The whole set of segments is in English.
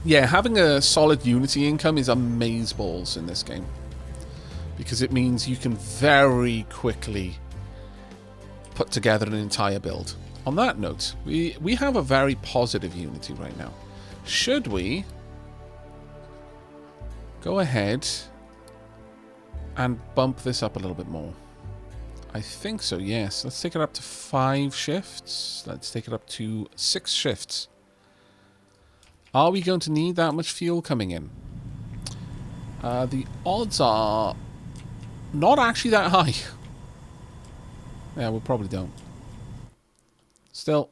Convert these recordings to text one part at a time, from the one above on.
Yeah, having a solid Unity income is amazeballs in this game. Because it means you can very quickly put together an entire build. On that note, we have a very positive Unity right now. Should we go ahead and bump this up a little bit more? I think so, yes. Let's take it up to 5 shifts. Let's take it up to 6 shifts. Are we going to need that much fuel coming in? The odds are not actually that high. Yeah, we probably don't. Still,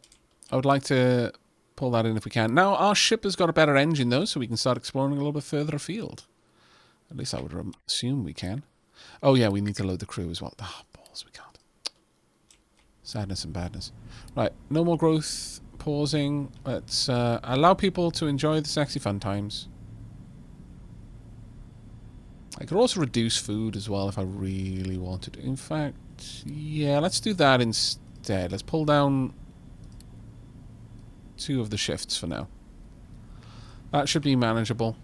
I would like to pull that in if we can. Now, our ship has got a better engine, though, so we can start exploring a little bit further afield. At least I would assume we can. Oh, yeah, we need to load the crew as well. Ah, balls, we can't. Sadness and badness. Right, no more growth. Pausing. Let's allow people to enjoy the sexy fun times. I could also reduce food as well if I really wanted to. In fact, yeah, let's do that instead. Let's pull down 2 of the shifts for now. That should be manageable.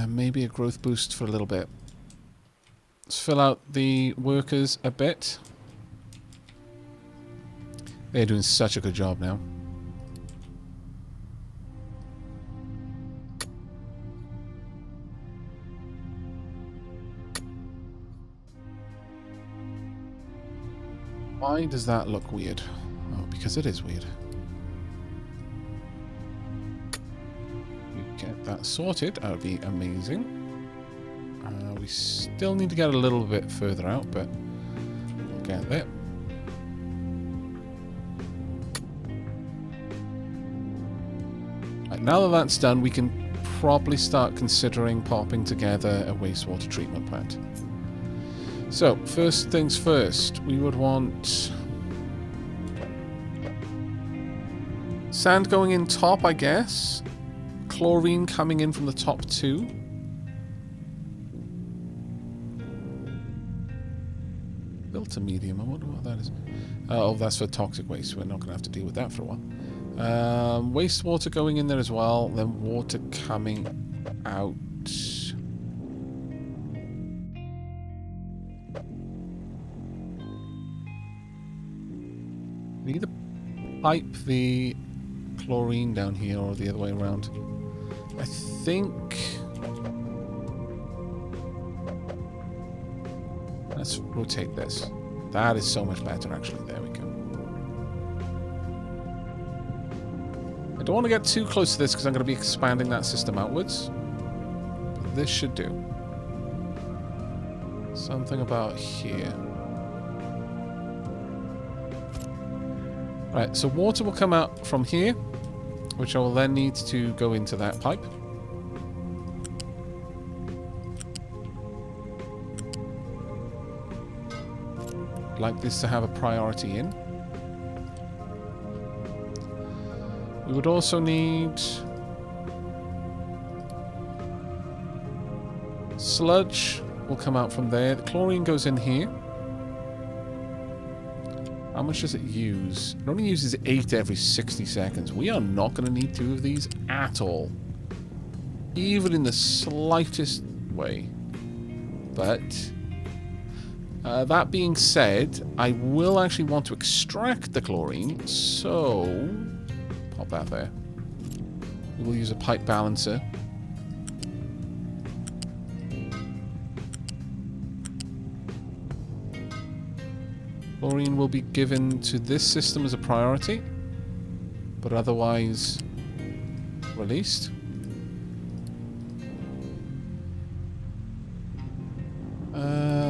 Maybe a growth boost for a little bit. Let's fill out the workers a bit. They're doing such a good job now. Why does that look weird? Oh, because it is weird. We get that sorted. That would be amazing. We still need to get a little bit further out, but we'll get there. Right, now that that's done, we can probably start considering popping together a wastewater treatment plant. So, first things first, we would want sand going in top, I guess. Chlorine coming in from the top 2. Filter medium, I wonder what that is. Oh, that's for toxic waste. We're not going to have to deal with that for a while. Wastewater going in there as well. Then water coming out. We either pipe the chlorine down here or the other way around. I think... Let's rotate this. That is so much better, actually. There we go. I don't want to get too close to this because I'm going to be expanding that system outwards. But this should do. Something about here. Right, so water will come out from here, which I will then need to go into that pipe. I'd like this to have a priority in. We would also need sludge will come out from there. The chlorine goes in here. How much does it use? It only uses 8 every 60 seconds. We are not going to need 2 of these at all. Even in the slightest way. But, that being said, I will actually want to extract the chlorine, so pop that there. We will use a pipe balancer. Chlorine will be given to this system as a priority, but otherwise released.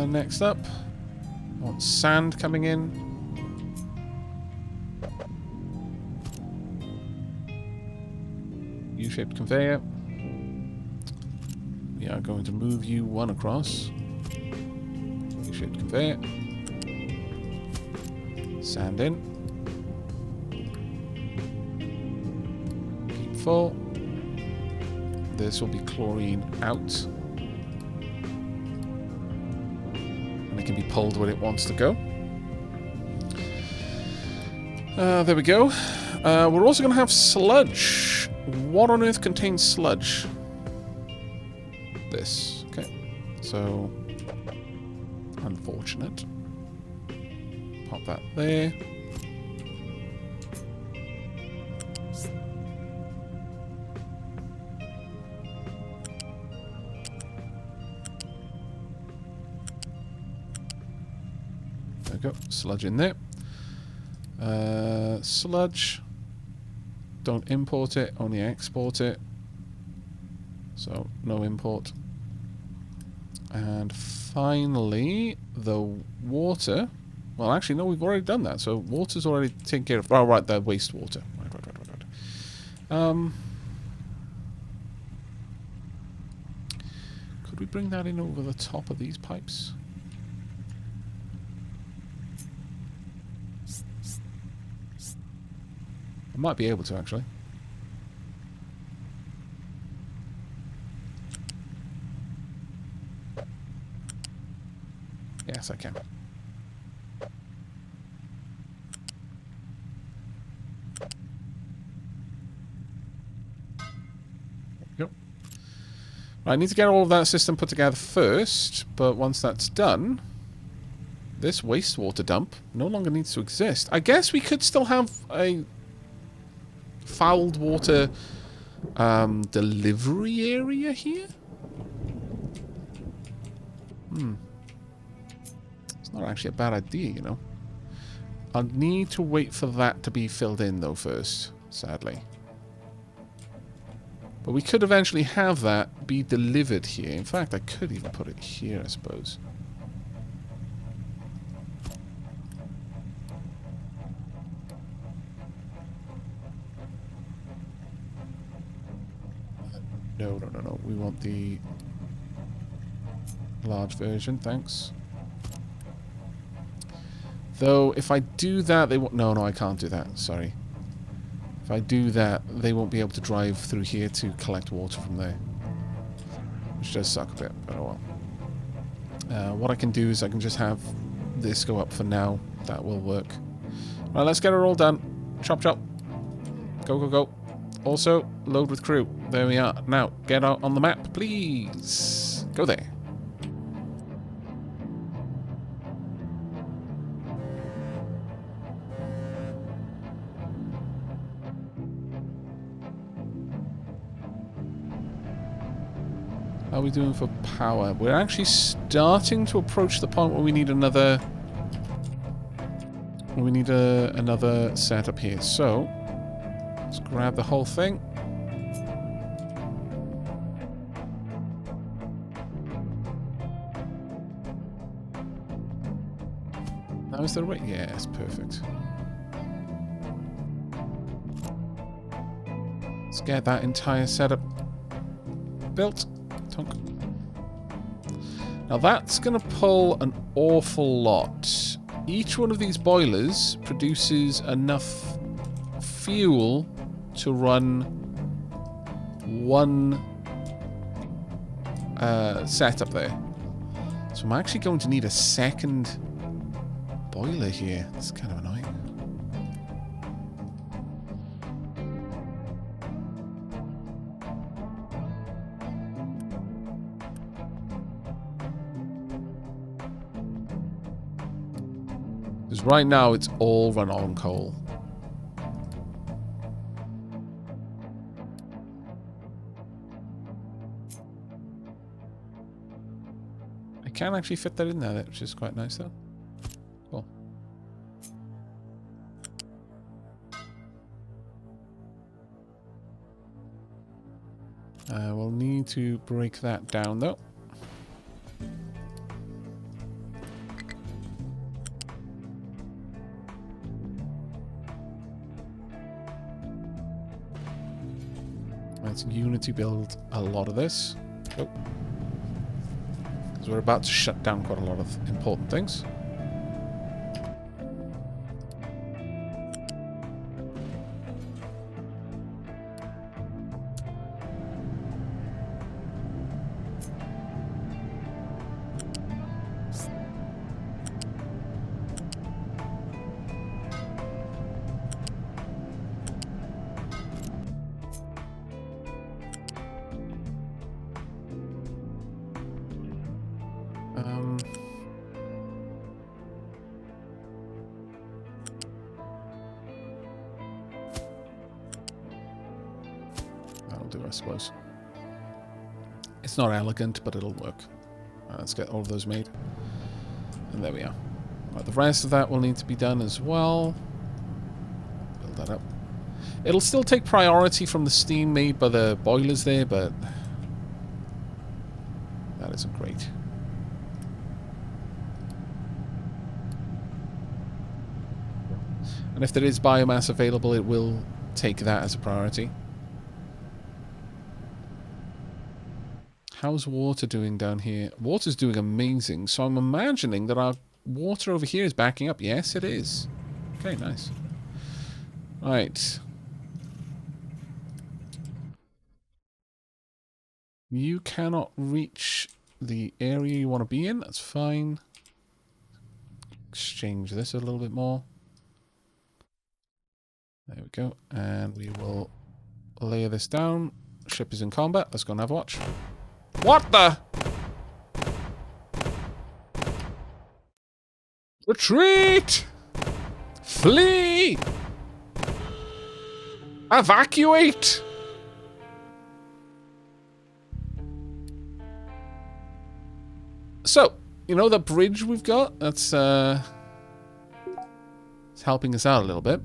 Next up, I want sand coming in. U-shaped conveyor. We are going to move you 1 across. U-shaped conveyor. Sand in. Keep full. This will be chlorine out. And it can be pulled where it wants to go. There we go. We're also going to have sludge. What on earth contains sludge? This. Okay. So, unfortunate. Pop that there. There we go. Sludge in there. Sludge. Don't import it, only export it. So, no import. And finally, the water. Well, actually, no, we've already done that. So, water's already taken care of. Oh, right, the wastewater. Right. Could we bring that in over the top of these pipes? I might be able to, actually. Yes, I can. Yep. I need to get all of that system put together first, but once that's done, this wastewater dump no longer needs to exist. I guess we could still have a fouled water delivery area here? It's not actually a bad idea, you know. I'll need to wait for that to be filled in, though, first, sadly. But we could eventually have that be delivered here. In fact, I could even put it here, I suppose. No. We want the large version, thanks. Though, if I do that, they won't... No, I can't do that. Sorry. If I do that, they won't be able to drive through here to collect water from there. Which does suck a bit, but oh well. What I can do is I can just have this go up for now. That will work. Right, let's get it all done. Chop, chop. Go. Also, load with crew. There we are. Now, get out on the map, please. Go there. How are we doing for power? We're actually starting to approach the point where we need another... another setup here. So, let's grab the whole thing. Now is the right? Yes, perfect. Let's get that entire setup built. Now that's going to pull an awful lot. Each one of these boilers produces enough fuel to run one setup there. So I'm actually going to need a second boiler here. It's kind of annoying. Because right now it's all run on coal. I can actually fit that in there, which is quite nice though. Cool. We'll need to break that down though. Let's Unity build a lot of this. Oh. Because we're about to shut down quite a lot of important things. That'll do, I suppose. It's not elegant, but it'll work. Let's get all of those made. And there we are. Right, the rest of that will need to be done as well. Build that up. It'll still take priority from the steam made by the boilers there, but that isn't great. And if there is biomass available, it will take that as a priority. How's water doing down here? Water's doing amazing, so I'm imagining that our water over here is backing up. Yes, it is. Okay, nice. Right. You cannot reach the area you want to be in. That's fine. Exchange this a little bit more. There we go. And we will layer this down. Ship is in combat. Let's go and have a watch. What the? Retreat! Flee! Evacuate! So, you know the bridge we've got? That's, it's helping us out a little bit.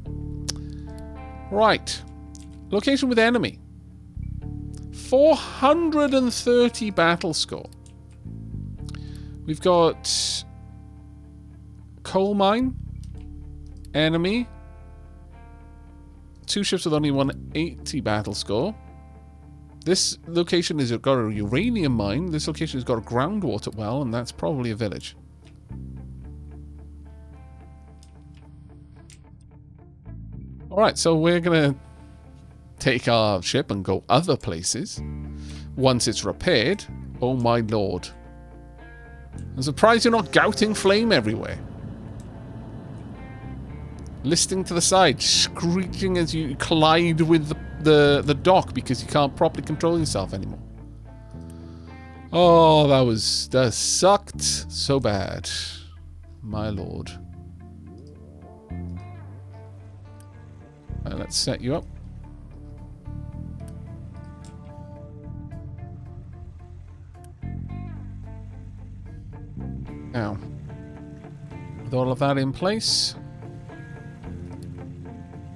Right. Location with enemy. 430 battle score. We've got coal mine, enemy, 2 ships with only 180 battle score. This location has got a uranium mine. This location has got a groundwater well, and that's probably a village. Alright, so we're going to take our ship and go other places. Once it's repaired, oh my lord. I'm surprised you're not gouting flame everywhere. Listing to the side, screeching as you collide with the dock because you can't properly control yourself anymore. Oh, that sucked so bad. My lord. Let's set you up. Now, with all of that in place,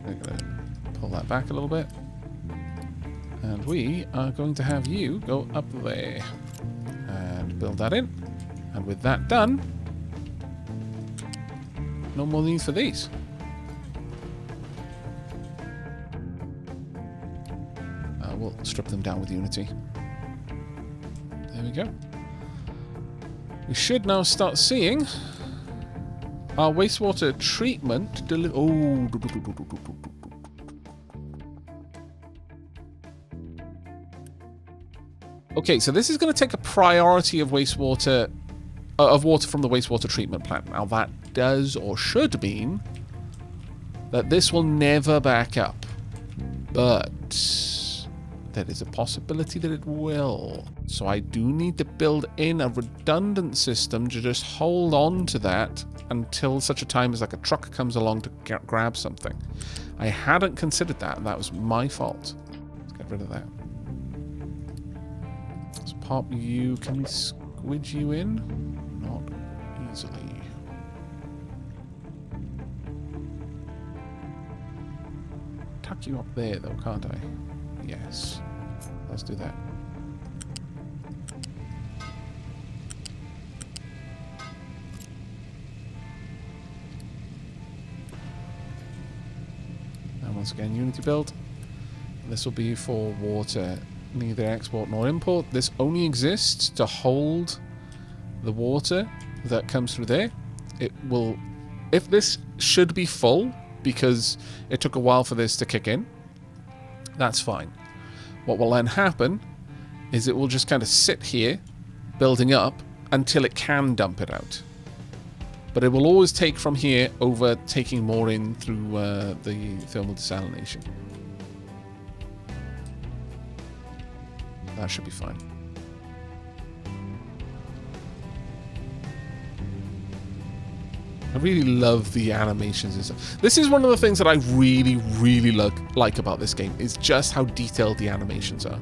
we're going to pull that back a little bit. And we are going to have you go up there and build that in. And with that done, no more need for these. We'll strip them down with Unity. There we go. We should now start seeing our wastewater treatment Okay, so this is going to take a priority of wastewater, of water from the wastewater treatment plant. Now that does or should mean that this will never back up, but there is a possibility that it will. So I do need to build in a redundant system to just hold on to that until such a time as like a truck comes along to grab something. I hadn't considered that, and that was my fault. Let's get rid of that. Let's pop you. Can we squidge you in? Not easily. Tuck you up there though, can't I? Yes. Let's do that. And once again, Unity build. This will be for water, neither export nor import. This only exists to hold the water that comes through there. It will, if this should be full because it took a while for this to kick in, that's fine. What will then happen is it will just kind of sit here, building up, until it can dump it out. But it will always take from here over taking more in through the thermal desalination. That should be fine. I really love the animations and stuff. This is one of the things that I really, really like about this game, is just how detailed the animations are.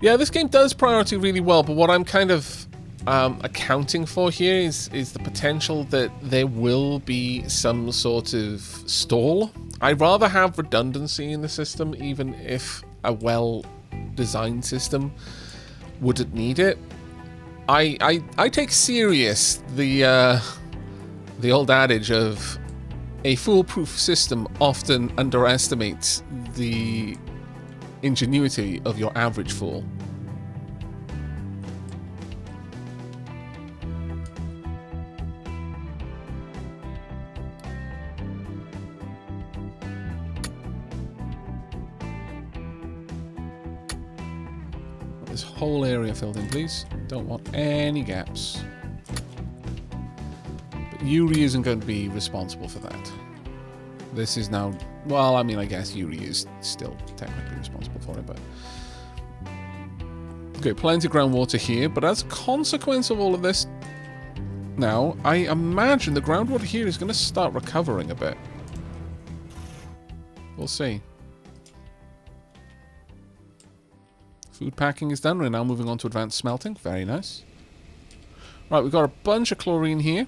Yeah, this game does priority really well, but what I'm kind of accounting for here is the potential that there will be some sort of stall. I'd rather have redundancy in the system, even if a well-designed system wouldn't need it. I take serious the old adage of a foolproof system often underestimates the ingenuity of your average fool. This whole area filled in, please. Don't want any gaps. But Yuri isn't going to be responsible for that. This is now... Well, I mean, I guess Yuri is still technically responsible for it, but... Okay, plenty of groundwater here, but as a consequence of all of this... Now, I imagine the groundwater here is going to start recovering a bit. We'll see. Food packing is done. We're now moving on to advanced smelting. Very nice. Right, we've got a bunch of chlorine here,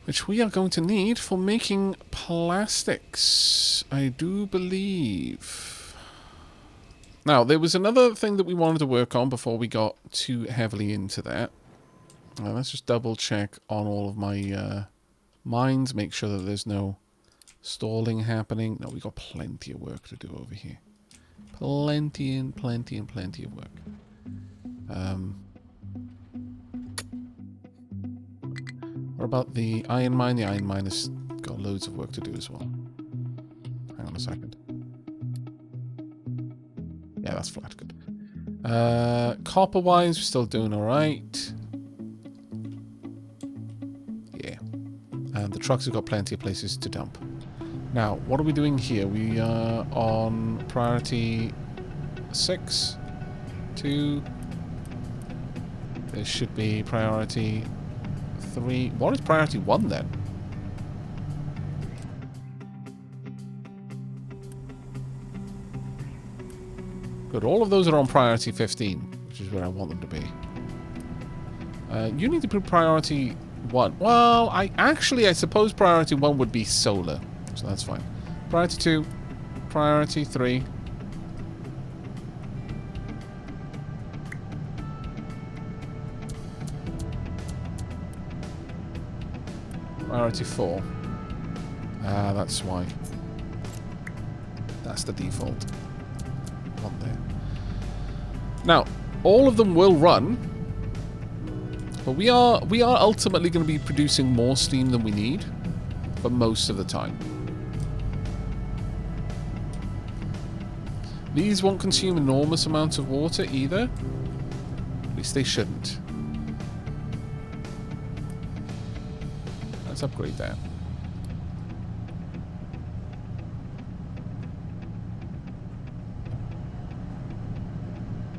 which we are going to need for making plastics, I do believe. Now, there was another thing that we wanted to work on before we got too heavily into that. Let's just double check on all of my mines, make sure that there's no stalling happening. No, we've got plenty of work to do over here. Plenty and plenty and plenty of work. What about the iron mine? The iron mine has got loads of work to do as well. Hang on a second. Yeah, that's flat. Good. Copper-wise, we're still doing alright. Yeah. And the trucks have got plenty of places to dump. Now, what are we doing here? We are on priority 6, 2. There should be priority 3. What is priority 1 then? Good, all of those are on priority 15, which is where I want them to be. You need to put priority 1. Well, I suppose priority 1 would be solar. So that's fine. Priority 2, priority 3. Priority 4. Ah, that's why. That's the default. One there. Now, all of them will run, but we are ultimately going to be producing more steam than we need for most of the time. These won't consume enormous amounts of water either. At least they shouldn't. Let's upgrade that.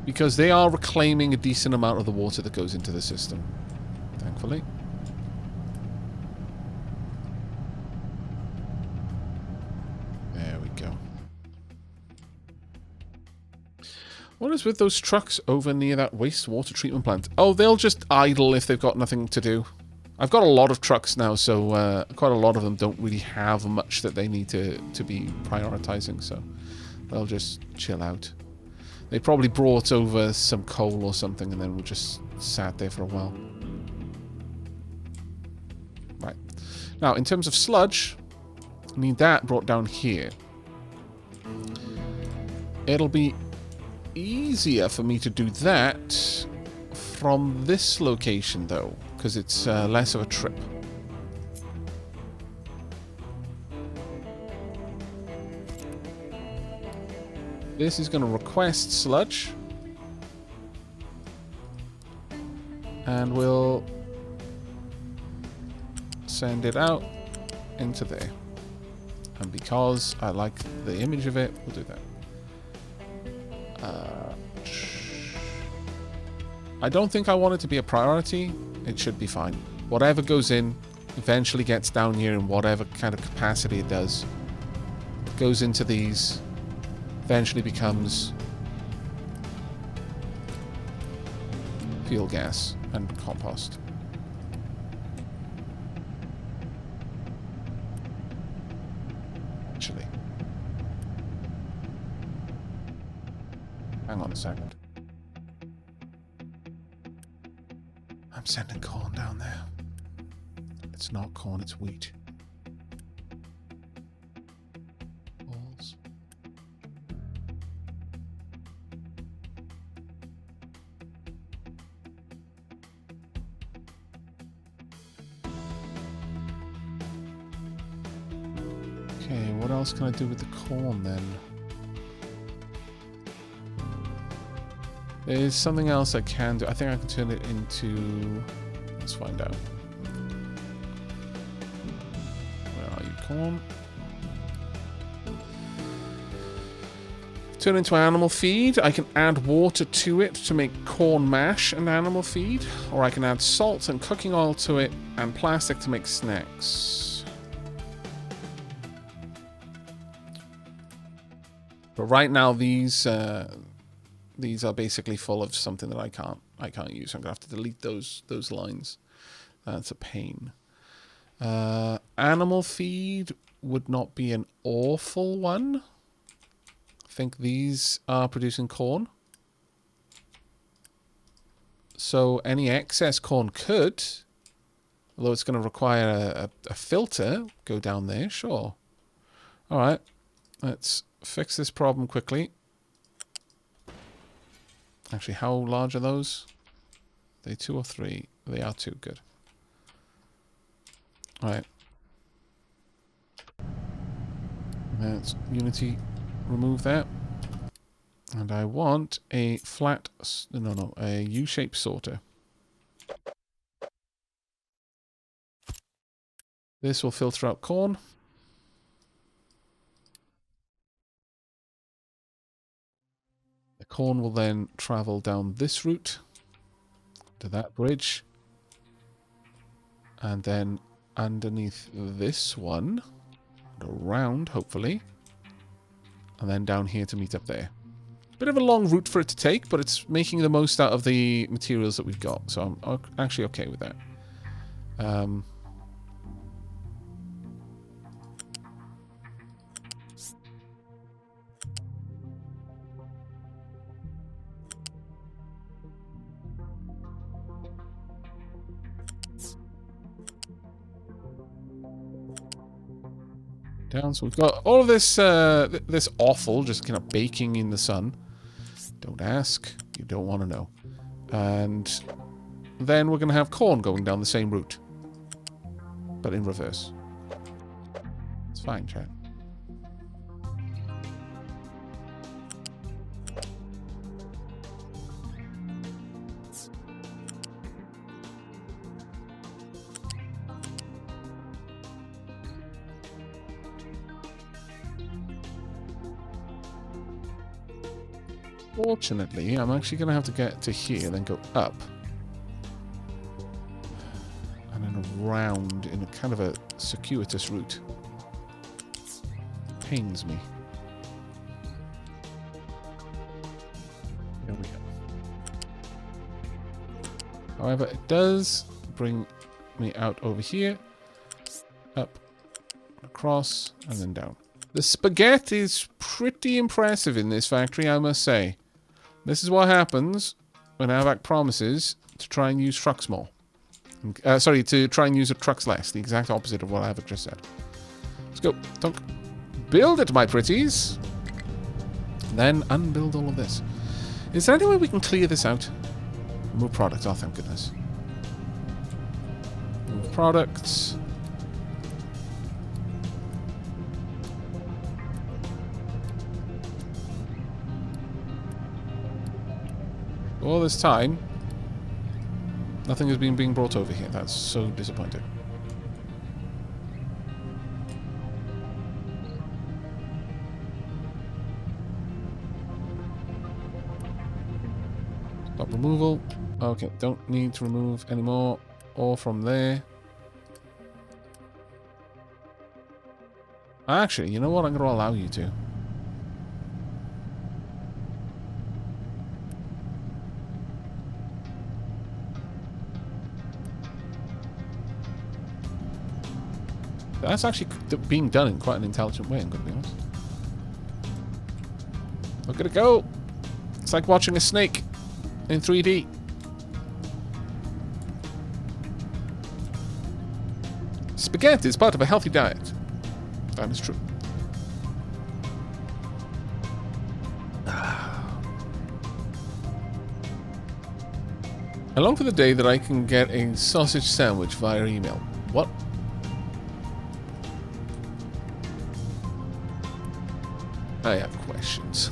Because they are reclaiming a decent amount of the water that goes into the system, thankfully. There we go. What is with those trucks over near that wastewater treatment plant? Oh, they'll just idle if they've got nothing to do. I've got a lot of trucks now, so quite a lot of them don't really have much that they need to be prioritizing, so they'll just chill out. They probably brought over some coal or something and then were just sat there for a while. Right. Now, in terms of sludge, I need that brought down here. It'll be easier for me to do that from this location, though, because it's less of a trip. This is going to request sludge. And we'll send it out. into there. And because I like the image of it, we'll do that. I don't think I want it to be a priority. It should be fine. Whatever goes in eventually gets down here in whatever kind of capacity it does. Goes into these, eventually becomes fuel gas and compost. Actually. Hang on a second. I'm sending corn down there. It's not corn, it's wheat. Balls. Okay, what else can I do with the corn then? There's something else I can do. I think I can turn it into... Let's find out. Where are you, corn? Turn into animal feed. I can add water to it to make corn mash and animal feed. Or I can add salt and cooking oil to it and plastic to make snacks. But right now these are basically full of something that I can't use. I'm gonna have to delete those lines. That's a pain. Animal feed would not be an awful one. I think these are producing corn. So any excess corn could, although it's going to require a filter, go down there, sure. All right, let's fix this problem quickly. Actually, how large are those? Are they 2 or 3? They are 2, good. All right. Let's Unity remove that. And I want a flat, a U-shaped sorter. This will filter out corn. The corn will then travel down this route to that bridge. And then underneath this one, around, hopefully. And then down here to meet up there. Bit of a long route for it to take, but it's making the most out of the materials that we've got. So I'm actually okay with that. Down, so we've got all of this this offal just kind of baking in the sun. Don't ask, you don't want to know. And then we're going to have corn going down the same route, but in reverse. It's fine, chat. Fortunately, I'm actually going to have to get to here, then go up. And then around in a kind of a circuitous route. Pains me. There we go. However, it does bring me out over here. Up, across, and then down. The spaghetti is pretty impressive in this factory, I must say. This is what happens when Aavak promises to try and use trucks more. Sorry, to try and use trucks less. The exact opposite of what Aavak just said. Let's go. Dunk. Build it, my pretties. Then unbuild all of this. Is there any way we can clear this out? Remove products. Oh, thank goodness. Remove products. All this time, nothing has been being brought over here. That's so disappointing. Stop removal. Okay, don't need to remove any more ore from there. Actually, you know what? I'm going to allow you to. That's actually being done in quite an intelligent way, I'm going to be honest. Look at it go! It's like watching a snake in 3D. Spaghetti is part of a healthy diet. That is true. I long for the day that I can get a sausage sandwich via email. What? I have questions.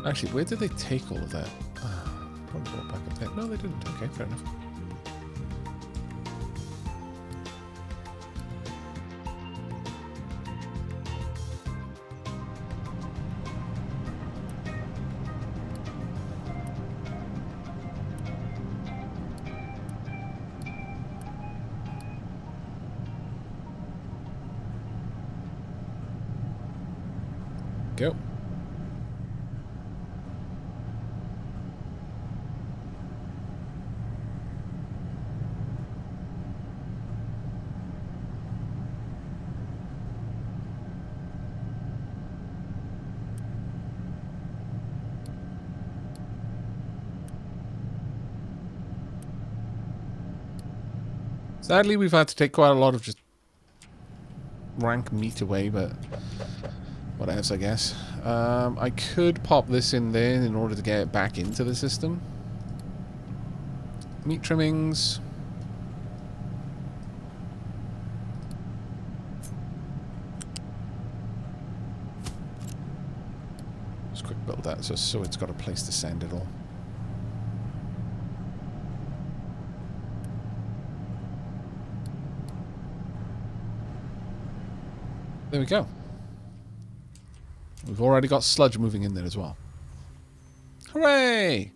Actually, where did they take all of that? Probably brought back up there. No, they didn't. Okay, fair enough. Go. Sadly, we've had to take quite a lot of just rank meat away, but what else, I guess. I could pop this in there in order to get it back into the system. Meat trimmings. Just quick build that so it's got a place to send it all. There we go. We've already got sludge moving in there as well. Hooray!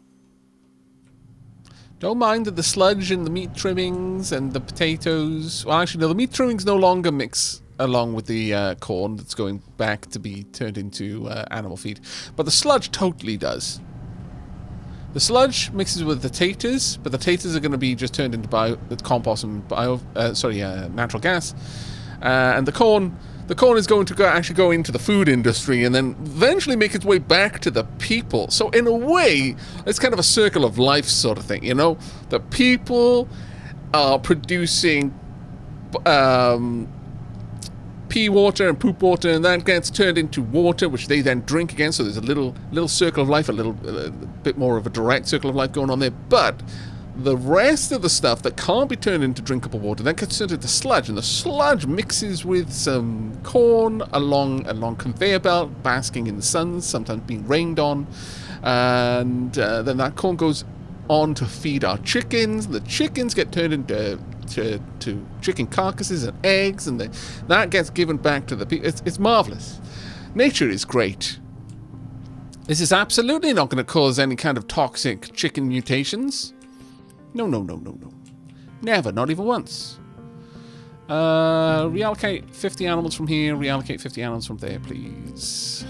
Don't mind that the sludge and the meat trimmings and the potatoes... Well, actually, no, the meat trimmings no longer mix along with the corn that's going back to be turned into animal feed. But the sludge totally does. The sludge mixes with the taters, but the taters are going to be just turned into compost and natural gas. And the corn is going to actually go into the food industry and then eventually make its way back to the people. So in a way, it's kind of a circle of life sort of thing, you know? The people are producing pee water and poop water, and that gets turned into water, which they then drink again. So there's a little circle of life, a bit more of a direct circle of life going on there. But the rest of the stuff that can't be turned into drinkable water then gets turned into sludge, and the sludge mixes with some corn along conveyor belt, basking in the sun, sometimes being rained on, and then that corn goes on to feed our chickens. The chickens get turned into to chicken carcasses and eggs, and that gets given back to the people. It's marvelous. Nature is great. This is absolutely not going to cause any kind of toxic chicken mutations. No. Never, not even once. Reallocate 50 animals from here, reallocate 50 animals from there, please.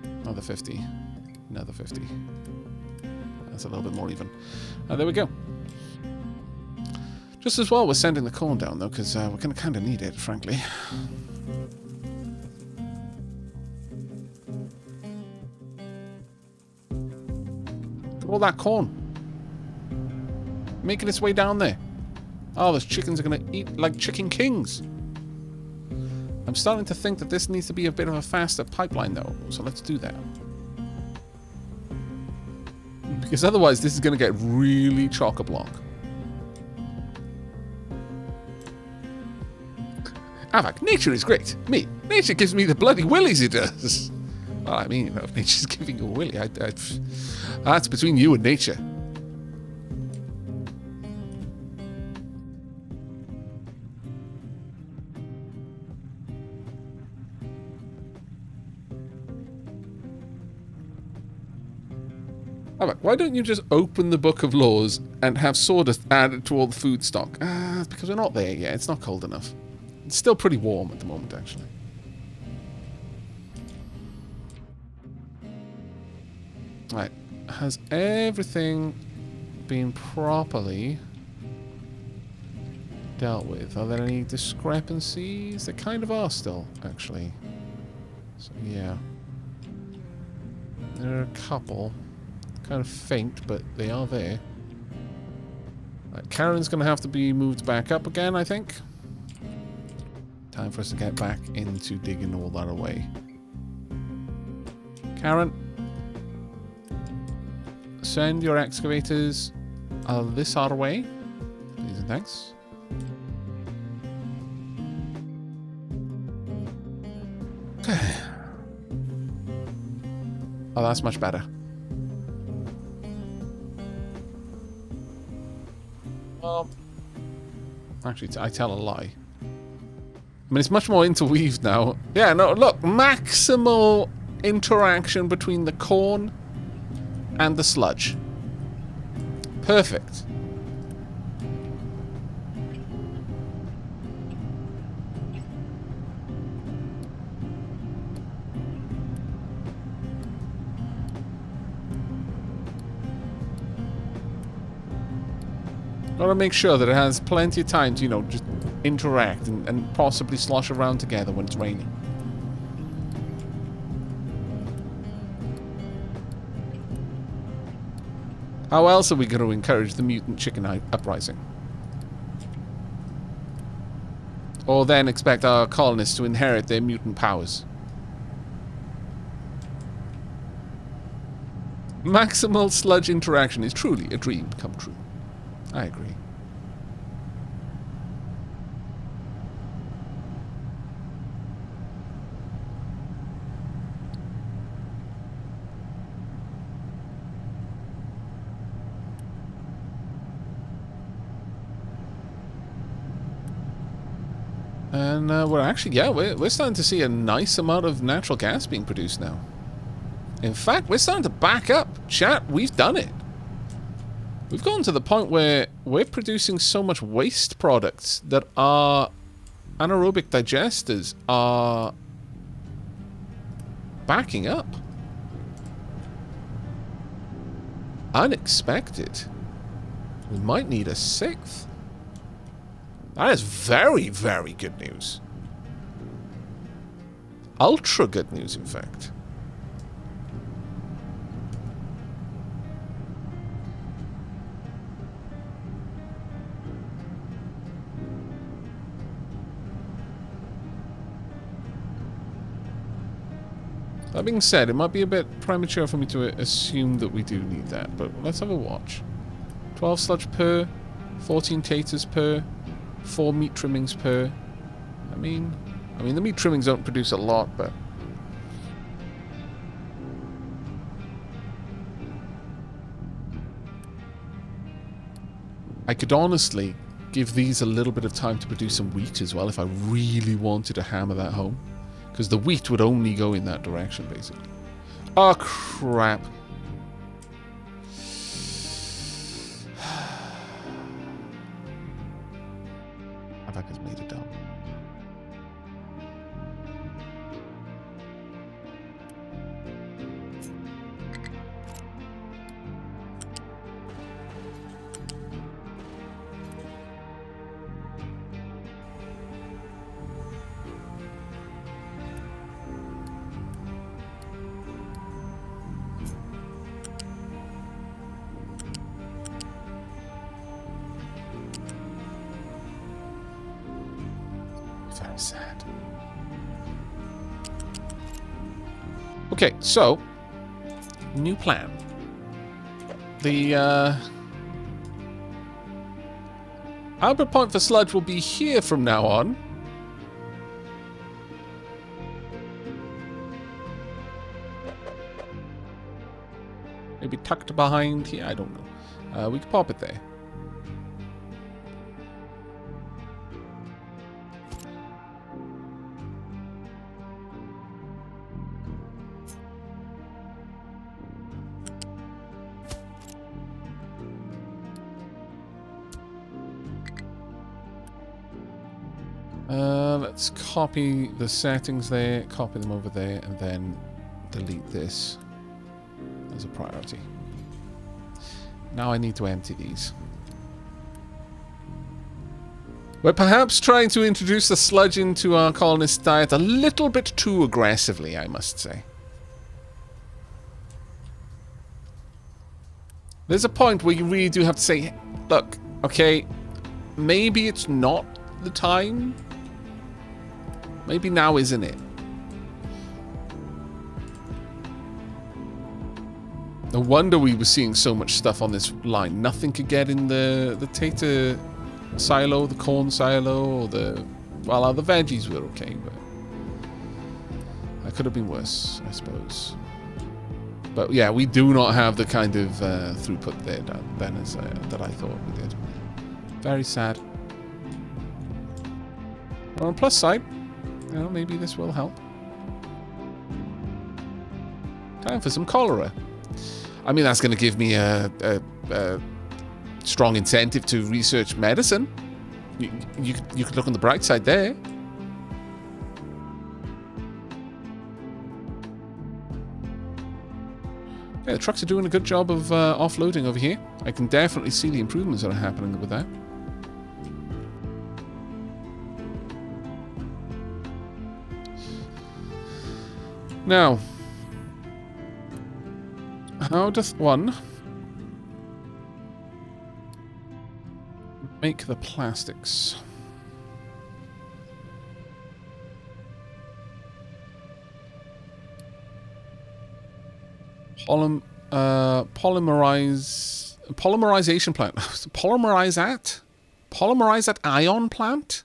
Another 50. Another 50. That's a little bit more even. There we go. Just as well we're sending the corn down, though, because we're going to kind of need it, frankly. All that corn making its way down there. Oh, those chickens are going to eat like chicken kings. I'm starting to think that this needs to be a bit of a faster pipeline, though, so let's do that. Because otherwise this is going to get really chock-a-block. Aavak, nature is great. Me, nature gives me the bloody willies, it does. Well, I mean, you know, if nature's giving you a willy, that's between you and nature. Aavak, why don't you just open the Book of Laws and have sawdust added to all the food stock? Because we're not there yet. It's not cold enough. It's still pretty warm at the moment, actually. Right. Has everything been properly dealt with? Are there any discrepancies? There kind of are still, actually. So, yeah. There are a couple. Kind of faint, but they are there. Right, Karen's going to have to be moved back up again, I think. Time for us to get back into digging all that away. Karen, send your excavators this our way. Please and thanks. Okay. Oh, that's much better. Well, actually, I tell a lie. I mean, it's much more interweaved now. Yeah, no, look, maximal interaction between the corn and the sludge. Perfect. Gotta make sure that it has plenty of time to, you know, just interact and possibly slosh around together when it's raining. How else are we going to encourage the mutant chicken uprising? Or then expect our colonists to inherit their mutant powers? Maximal sludge interaction is truly a dream come true. I agree. And we're actually, yeah, we're starting to see a nice amount of natural gas being produced now. In fact, we're starting to back up. Chat, we've done it. We've gotten to the point where we're producing so much waste products that our anaerobic digesters are backing up. Unexpected. We might need a sixth. That is very, very good news. Ultra good news, in fact. That being said, it might be a bit premature for me to assume that we do need that, but let's have a watch. 12 sludge per, 14 taters per, 4 meat trimmings per. I mean, the meat trimmings don't produce a lot, but... I could honestly give these a little bit of time to produce some wheat as well if I really wanted to hammer that home. Because the wheat would only go in that direction, basically. Oh, crap. Aavak has made it down. Very sad. Okay, so new plan. The output point for sludge will be here from now on. Maybe tucked behind here. I don't know. We could pop it there. Let's copy the settings there, copy them over there, and then delete this as a priority. Now I need to empty these. We're perhaps trying to introduce the sludge into our colonist diet a little bit too aggressively, I must say. There's a point where you really do have to say, look, okay, maybe it's not the time. Maybe now isn't it? No wonder we were seeing so much stuff on this line. Nothing could get in the tater silo, the corn silo, or the... Well, the veggies were okay, but... That could have been worse, I suppose. But yeah, we do not have the kind of throughput there then as that I thought we did. Very sad. But on the plus side, you know, maybe this will help. Time for some cholera. I mean, that's going to give me a strong incentive to research medicine. You could look on the bright side there. Yeah, the trucks are doing a good job of offloading over here. I can definitely see the improvements that are happening with that. Now, how doth one make the plastics? Polymerization plant. Polymerizat ion plant?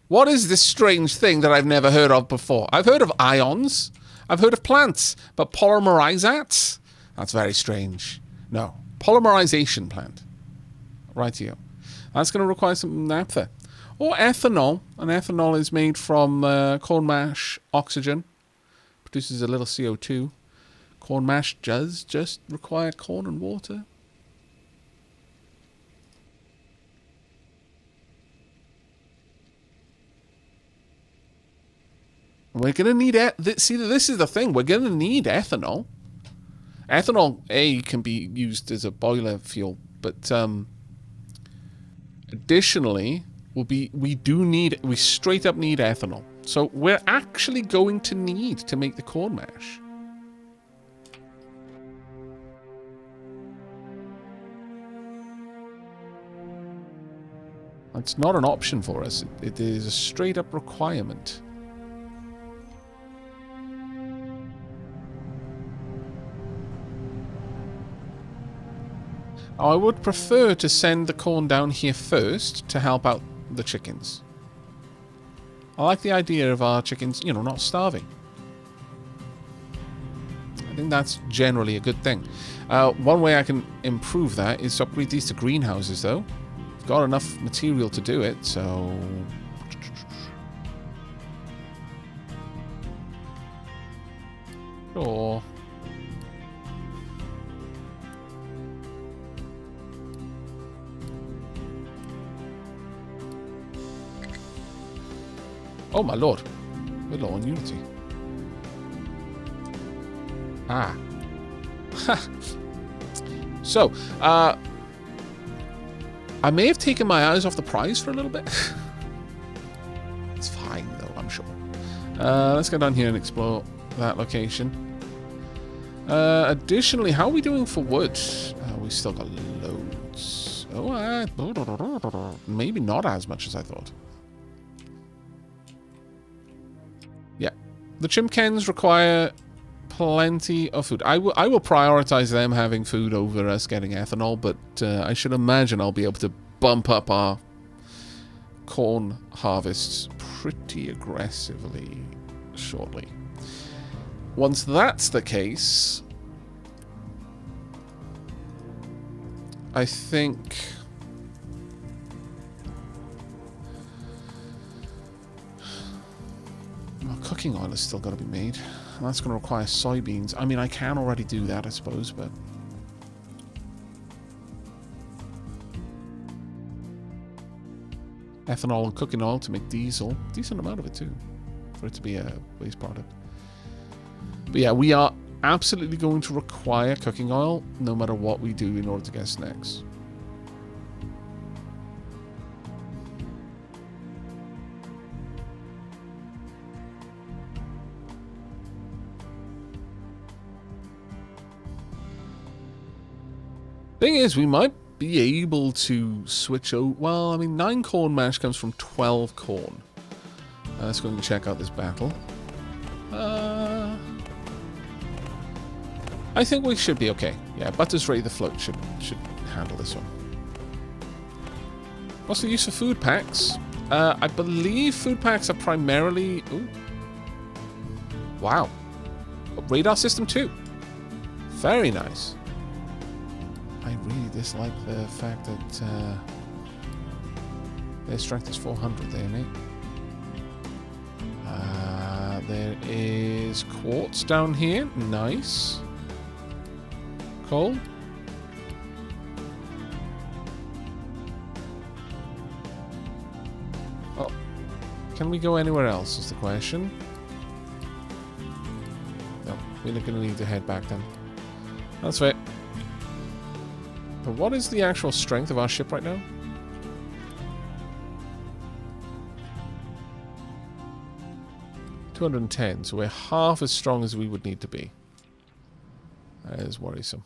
What is this strange thing that I've never heard of before? I've heard of ions. I've heard of plants, but polymerizats? That's very strange. No. Polymerization plant. Rightio. That's going to require some naphtha. Or ethanol. And ethanol is made from corn mash oxygen. Produces a little CO2. Corn mash does just require corn and water. We're going to need... See, this is the thing. We're going to need ethanol. Ethanol, A, can be used as a boiler fuel, but additionally, we straight up need ethanol. So we're actually going to need to make the corn mash. It's not an option for us. It is a straight up requirement. I would prefer to send the corn down here first to help out the chickens. I like the idea of our chickens, you know, not starving. I think that's generally a good thing. One way I can improve that is to upgrade these to greenhouses, though. I've got enough material to do it, so... Sure. Oh my lord. We're low on unity. Ah. So, I may have taken my eyes off the prize for a little bit. It's fine though, I'm sure. Let's go down here and explore that location. Additionally, how are we doing for wood? We still got loads. Oh, maybe not as much as I thought. Yeah, the chimkens require plenty of food. I will prioritize them having food over us getting ethanol, but I should imagine I'll be able to bump up our corn harvests pretty aggressively shortly. Once that's the case, I think... Well, cooking oil has still got to be made. That's going to require soybeans. I mean, I can already do that, I suppose, but... ethanol and cooking oil to make diesel. Decent amount of it too, for it to be a waste product. But yeah, we are absolutely going to require cooking oil no matter what we do in order to get snacks. Thing is, we might be able to switch over. Well, I mean, 9 corn mash comes from 12 corn. Let's go and check out this battle. I think we should be okay. Yeah, Butter's Ready to Float should handle this one. What's the use of food packs? I believe food packs are primarily... Ooh. Wow. Radar system 2. Very nice. I really dislike the fact that their strength is 400 there, mate. There is quartz down here. Nice. Coal. Oh, can we go anywhere else is the question. No, we're going to need to head back then. That's fair. But what is the actual strength of our ship right now? 210, so we're half as strong as we would need to be. That is worrisome.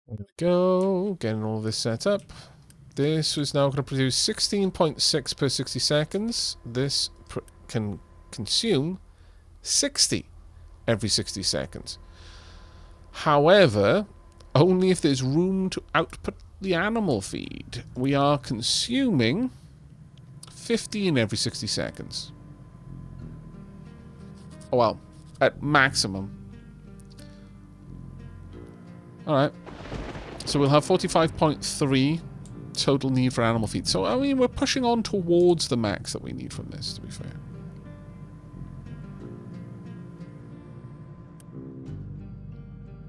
There we go, getting all this set up. This was now going to produce 16.6 per 60 seconds. This can consume 60 every 60 seconds. However, only if there's room to output the animal feed. We are consuming 15 every 60 seconds. Oh, well, at maximum. Alright. So we'll have 45.3 total need for animal feed. So, I mean, we're pushing on towards the max that we need from this, to be fair.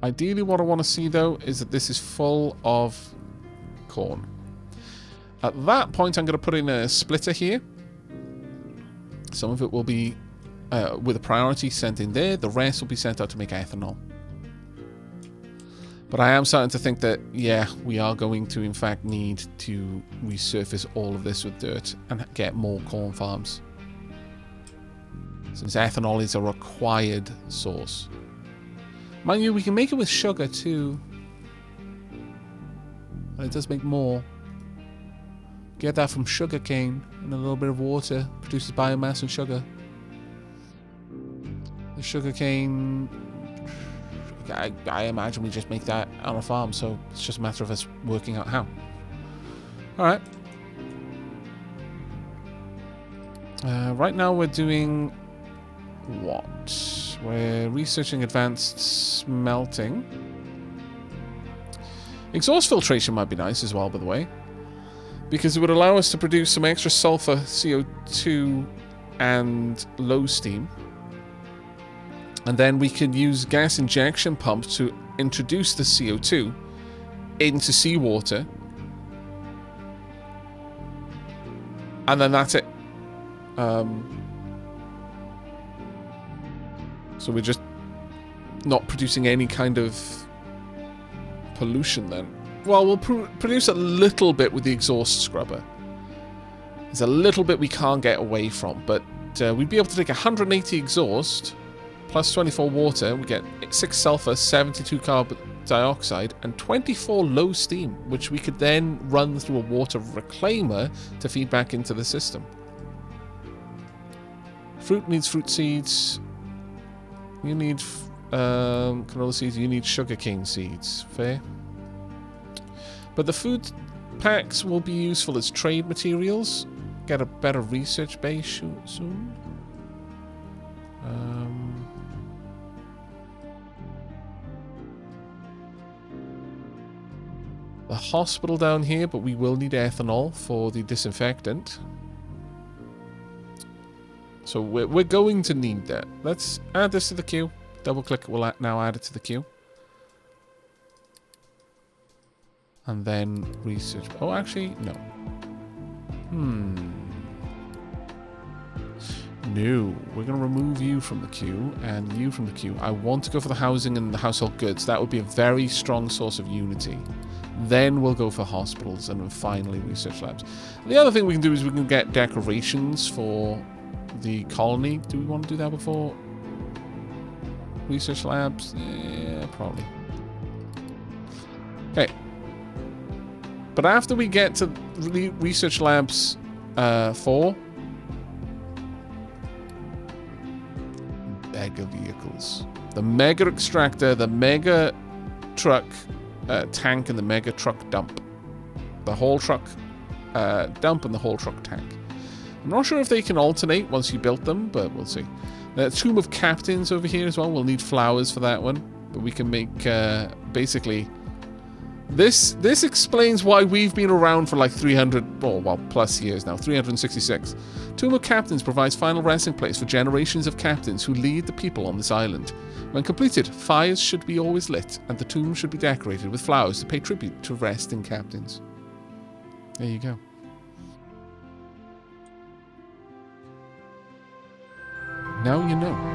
Ideally, what I want to see, though, is that this is full of corn. At that point, I'm going to put in a splitter here. Some of it will be, with a priority, sent in there. The rest will be sent out to make ethanol. But I am starting to think that, yeah, we are going to, in fact, need to resurface all of this with dirt and get more corn farms. Since ethanol is a required source. Mind you, we can make it with sugar, too. And it does make more. Get that from sugar cane and a little bit of water. Produces biomass and sugar. The sugar cane... I imagine we just make that on a farm, so it's just a matter of us working out how. Alright. Right now we're doing... what? We're researching advanced smelting. Exhaust filtration might be nice as well, by the way. Because it would allow us to produce some extra sulfur, CO2, and low steam. And then we can use gas injection pumps to introduce the CO2 into seawater. And then that's it. So we're just not producing any kind of pollution then. Well, we'll produce a little bit with the exhaust scrubber. There's a little bit we can't get away from, but we'd be able to take 180 exhaust plus 24 water. We get 6 sulfur, 72 carbon dioxide, and 24 low steam, which we could then run through a water reclaimer to feed back into the system. Fruit needs fruit seeds. You need canola seeds. You need sugarcane seeds. Fair. But the food packs will be useful as trade materials. Get a better research base soon. The hospital down here, but we will need ethanol for the disinfectant. So we're going to need that. Let's add this to the queue. Double click, we'll now add it to the queue. And then research. Oh, actually, no. No, we're going to remove you from the queue and you from the queue. I want to go for the housing and the household goods. That would be a very strong source of unity. Then we'll go for hospitals and then finally research labs. The other thing we can do is we can get decorations for the colony. Do we want to do that before research labs? Yeah, probably. Okay. But after we get to research labs 4, mega vehicles. The mega extractor, the mega truck tank, and the mega truck dump. The whole truck dump and the whole truck tank. I'm not sure if they can alternate once you built them, but we'll see. The Tomb of Captains over here as well. We'll need flowers for that one. But we can make, basically... This explains why we've been around for like 300, well, plus years now, 366. Tomb of Captains provides final resting place for generations of captains who lead the people on this island. When completed, fires should be always lit, and the tomb should be decorated with flowers to pay tribute to resting captains. There you go. Now you know.